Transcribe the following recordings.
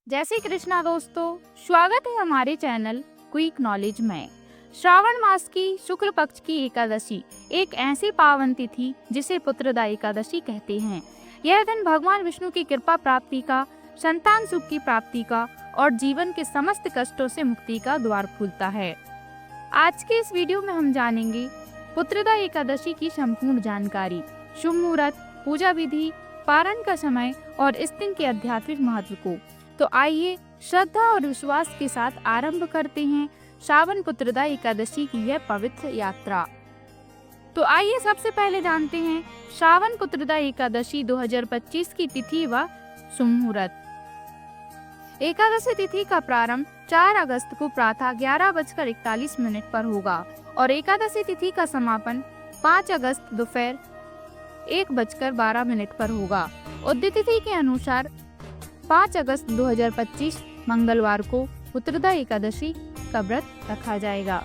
जय श्री कृष्णा दोस्तों, स्वागत है हमारे चैनल क्विक नॉलेज में। श्रावण मास की शुक्ल पक्ष की एकादशी एक ऐसी पावन तिथि जिसे पुत्रदा एकादशी कहते हैं। यह दिन भगवान विष्णु की कृपा प्राप्ति का, संतान सुख की प्राप्ति का और जीवन के समस्त कष्टों से मुक्ति का द्वार खुलता है। आज के इस वीडियो में हम जानेंगे पुत्रदा एकादशी की संपूर्ण जानकारी, शुभ मुहूर्त, पूजा विधि, पारण का समय और इस दिन के आध्यात्मिक महत्व को। तो आइए श्रद्धा और विश्वास के साथ आरंभ करते हैं श्रावण पुत्रदा एकादशी की यह पवित्र यात्रा। तो आइए सबसे पहले जानते हैं श्रावण पुत्रदा एकादशी 2025 की तिथि व शुभ मुहूर्त। एकादशी तिथि का प्रारंभ 4 अगस्त को प्रातः 11:41 पर होगा और एकादशी तिथि का समापन 5 अगस्त दोपहर 1:12 पर होगा। उदय तिथि के अनुसार 5 अगस्त 2025 मंगलवार को पुत्रदा एकादशी का व्रत रखा जाएगा।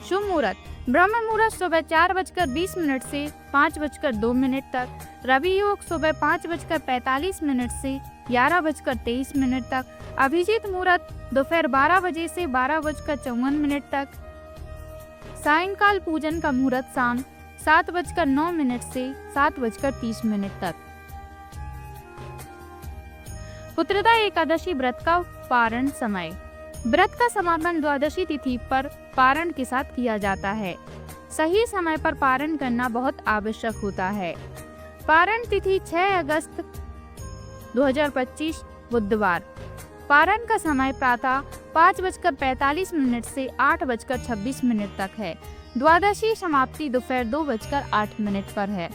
शुभ मुहूर्त। ब्रह्म मुहूर्त सुबह 4:20 से 5:02 तक, रवि योग सुबह 5:45 से 11:23 तक, अभिजीत मुहूर्त दोपहर 12 बजे से 12:54 तक, सायंकाल पूजन का मुहूर्त शाम 7:09 से 7:30 तक। पुत्रदा एकादशी व्रत का पारण समय। व्रत का समापन द्वादशी तिथि पर पारण के साथ किया जाता है। सही समय पर पारण करना बहुत आवश्यक होता है। पारण तिथि 6 अगस्त 2025 बुधवार। पारण का समय प्रातः 5:45 से 8:26 तक है। द्वादशी समाप्ति दोपहर 2:08 पर है।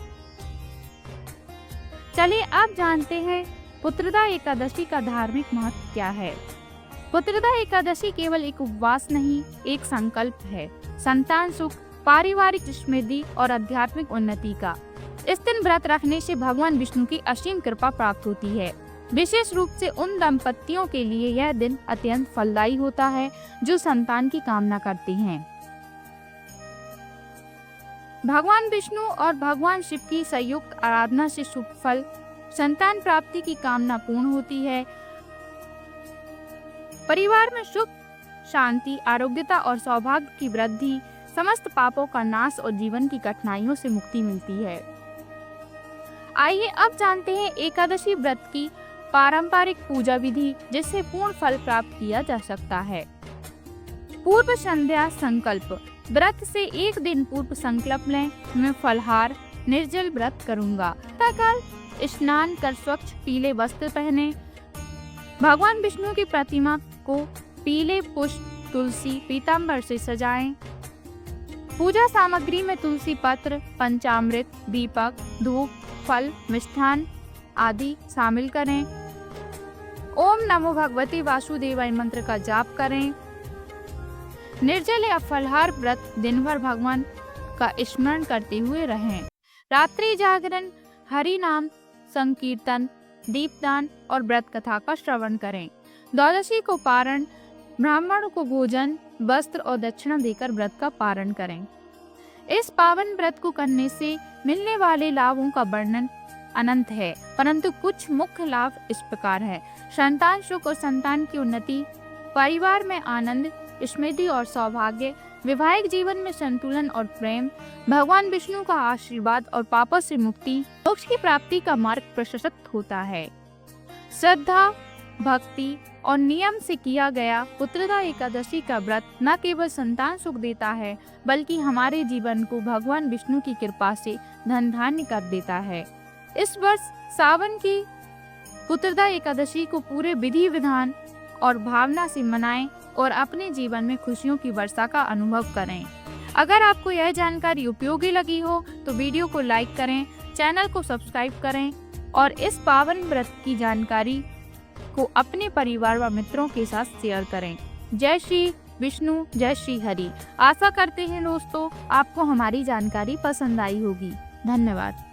चलिए अब जानते हैं पुत्रदा एकादशी का धार्मिक महत्व क्या है। पुत्रदा एकादशी केवल एक उपवास नहीं, एक संकल्प है संतान सुख, पारिवारिक समृद्धि और आध्यात्मिक उन्नति का। इस दिन व्रत रखने से भगवान विष्णु की असीम कृपा प्राप्त होती है। विशेष रूप से उन दंपतियों के लिए यह दिन अत्यंत फलदायी होता है जो संतान की कामना करते हैं। भगवान विष्णु और भगवान शिव की संयुक्त आराधना से शुभ फल, संतान प्राप्ति की कामना पूर्ण होती है। परिवार में सुख, शांति, आरोग्यता और सौभाग्य की वृद्धि, समस्त पापों का नाश और जीवन की कठिनाइयों से मुक्ति मिलती है। आइए अब जानते हैं एकादशी व्रत की पारंपरिक पूजा विधि जिससे पूर्ण फल प्राप्त किया जा सकता है। पूर्व संध्या संकल्प। व्रत से एक दिन पूर्व संकल्प लें, मैं फलहार निर्जल व्रत करूंगा। प्रातःकाल स्नान कर स्वच्छ पीले वस्त्र पहने। भगवान विष्णु की प्रतिमा को पीले पुष्प, तुलसी, पीताम्बर से सजाएं। पूजा सामग्री में तुलसी पत्र, पंचामृत, दीपक, धूप, फल, मिष्ठान आदि शामिल करें। ओम नमो भगवते वासुदेवाय मंत्र का जाप करें। निर्जल या फलहार व्रत दिन भर भगवान का स्मरण करते हुए रहें। रात्रि जागरण, हरि नाम संकीर्तन, दीपदान और व्रत कथा का श्रवण करें। द्वादशी को पारण, ब्राह्मण को भोजन, वस्त्र और दक्षिणा देकर व्रत का पारण करें। इस पावन व्रत को करने से मिलने वाले लाभों का वर्णन अनंत है, परंतु कुछ मुख्य लाभ इस प्रकार है। संतान सुख और संतान की उन्नति, परिवार में आनंद, समृद्धि और सौभाग्य, वैवाहिक जीवन में संतुलन और प्रेम, भगवान विष्णु का आशीर्वाद और पापों से मुक्ति, मोक्ष की प्राप्ति का मार्ग प्रशस्त होता है। श्रद्धा, भक्ति और नियम से किया गया पुत्रदा एकादशी का व्रत न केवल संतान सुख देता है बल्कि हमारे जीवन को भगवान विष्णु की कृपा से धन धान्य कर देता है। इस वर्ष सावन की पुत्रदा एकादशी को पूरे विधि विधान और भावना से मनाएं और अपने जीवन में खुशियों की वर्षा का अनुभव करें। अगर आपको यह जानकारी उपयोगी लगी हो तो वीडियो को लाइक करें, चैनल को सब्सक्राइब करें और इस पावन व्रत की जानकारी को अपने परिवार व मित्रों के साथ शेयर करें। जय श्री विष्णु, जय श्री हरि। आशा करते हैं दोस्तों आपको हमारी जानकारी पसंद आई होगी। धन्यवाद।